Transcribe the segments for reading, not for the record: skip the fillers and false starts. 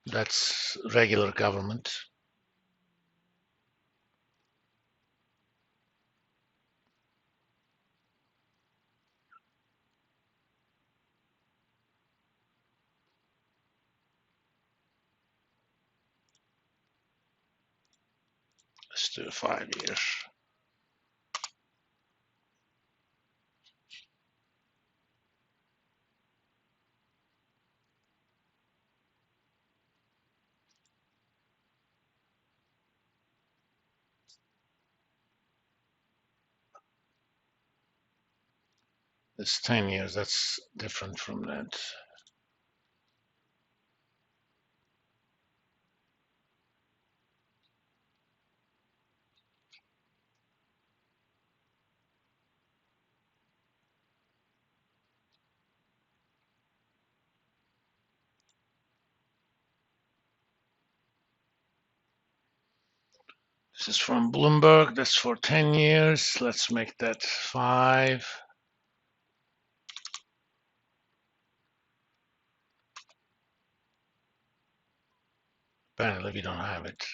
That's regular government. Let's do 5 years. It's 10 years. That's different from that. This is from Bloomberg. That's for 10 years. Let's make that 5. Apparently, we don't have it.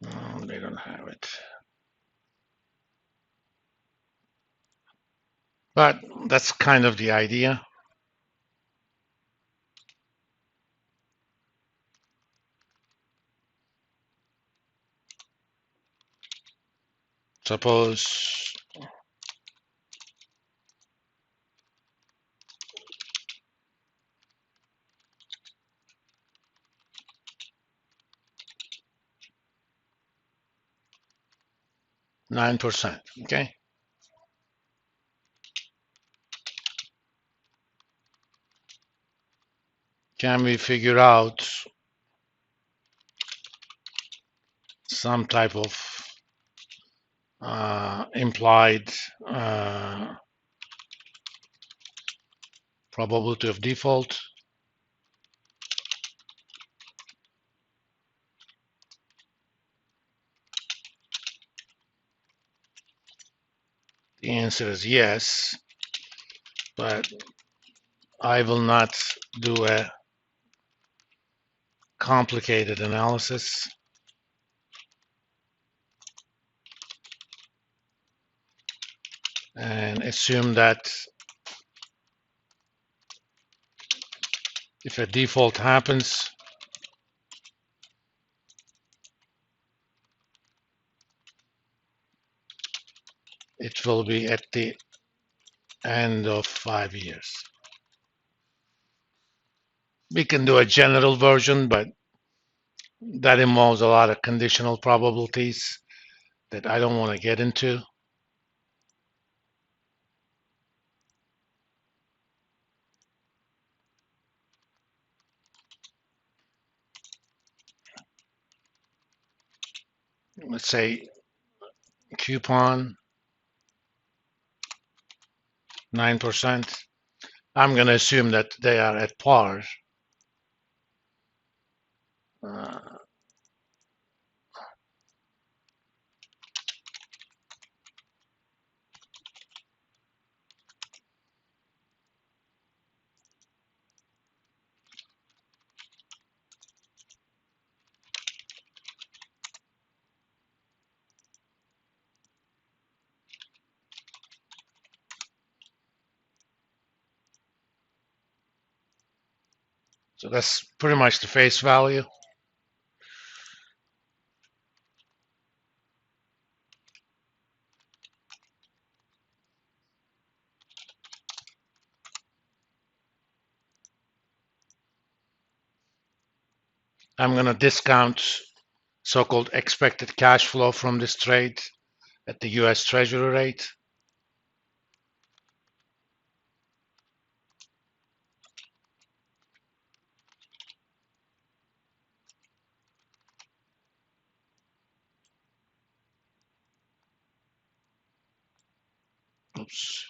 No, they don't have it. But that's kind of the idea. Suppose 9%. Okay. Can we figure out some type of implied probability of default? The answer is yes, but I will not do a complicated analysis. And assume that if a default happens, it will be at the end of 5 years. We can do a general version, but that involves a lot of conditional probabilities that I don't want to get into. Let's say coupon 9%. I'm going to assume that they are at par. Uh, So that's pretty much the face value. I'm going to discount so-called expected cash flow from this trade at the US Treasury rate. Oops.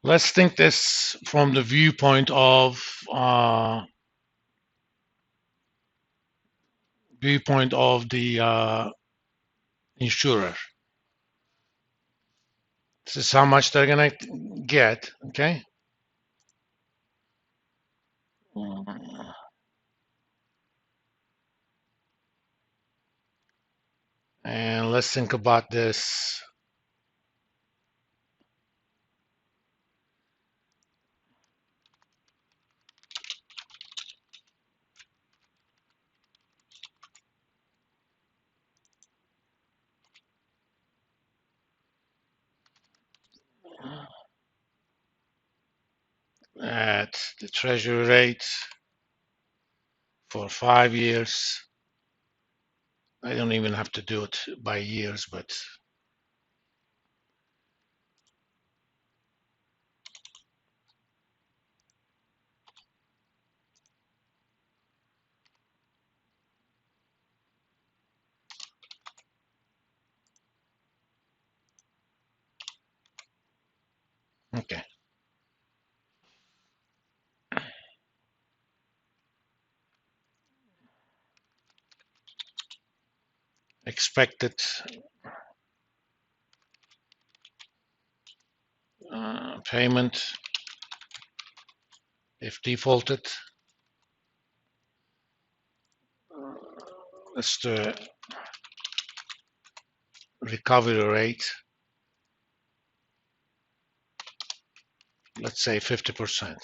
Let's think this from the viewpoint of the insurer. This is how much they're gonna get, okay? And let's think about this. At the treasury rate for 5 years. I don't even have to do it by years, but okay. Expected payment if defaulted. That's the recovery rate. Let's say 50%.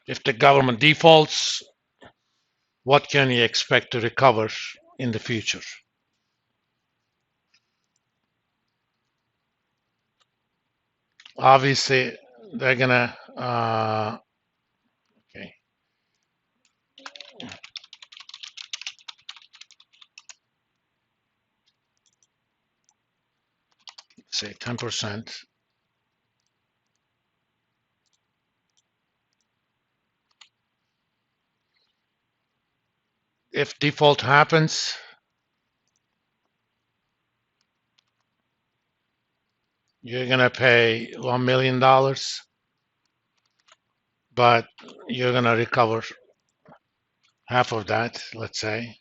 If the government defaults, what can you expect to recover in the future? Obviously, they're gonna okay, say 10%. If default happens, you're gonna pay $1 million, but you're gonna recover half of that, let's say.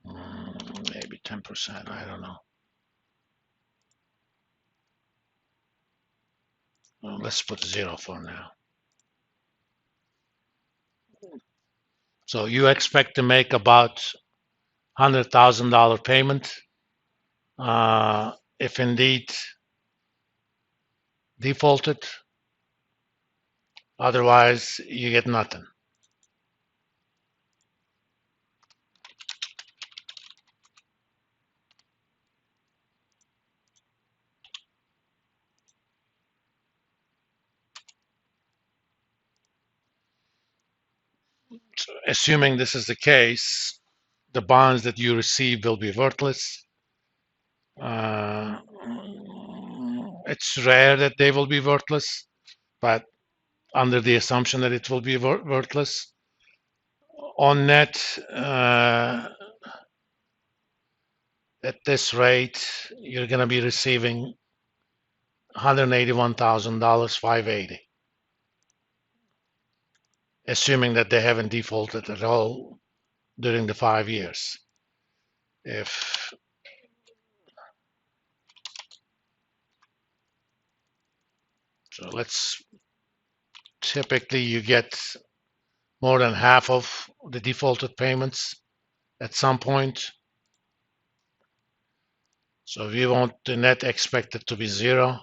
Maybe 10%, I don't know. Well, let's put 0 for now. So you expect to make about $100,000 payment if indeed defaulted. Otherwise, you get nothing. So assuming this is the case, the bonds that you receive will be worthless. Uh, it's rare that they will be worthless, but under the assumption that it will be worthless, on net, at this rate, you're going to be receiving $181,000, 580, assuming that they haven't defaulted at all during the 5 years. If so, let's typically you get more than half of the defaulted payments at some point. So we want the net expected to be zero.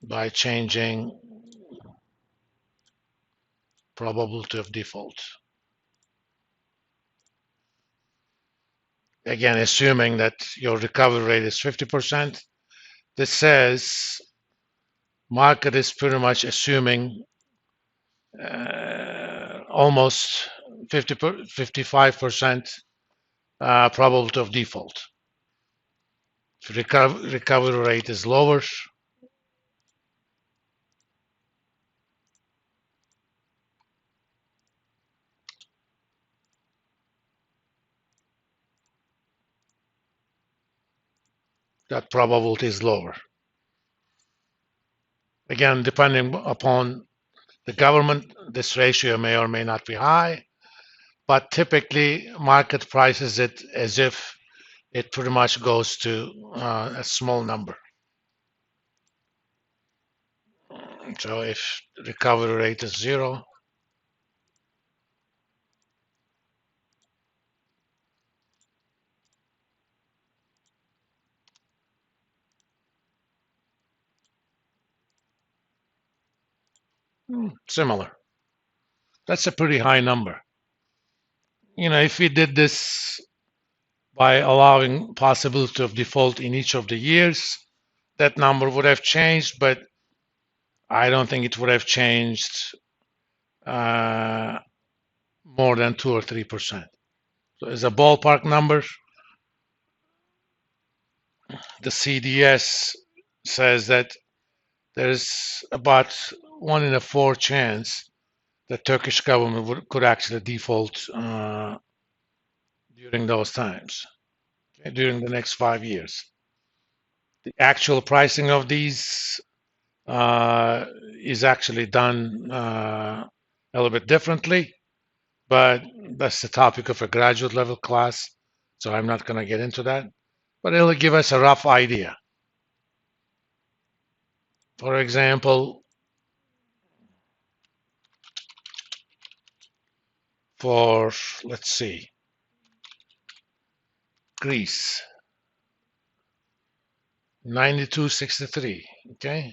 By changing probability of default. Again, assuming that your recovery rate is 50%, this says market is pretty much assuming almost 55% probability of default. If recovery rate is lower, that probability is lower. Again, depending upon the government, this ratio may or may not be high, but typically market prices it as if it pretty much goes to a small number. So if recovery rate is zero, similar. That's a pretty high number. You know, if we did this by allowing possibility of default in each of the years, that number would have changed, but I don't think it would have changed more than 2 or 3%. So as a ballpark number, the CDS says that there's about 1 in 4 chance the Turkish government could actually default during those times, okay, during the next 5 years. The actual pricing of these is actually done a little bit differently, but that's the topic of a graduate level class, so I'm not going to get into that. But it'll give us a rough idea. For example, for, let's see, Greece, 92.63, okay?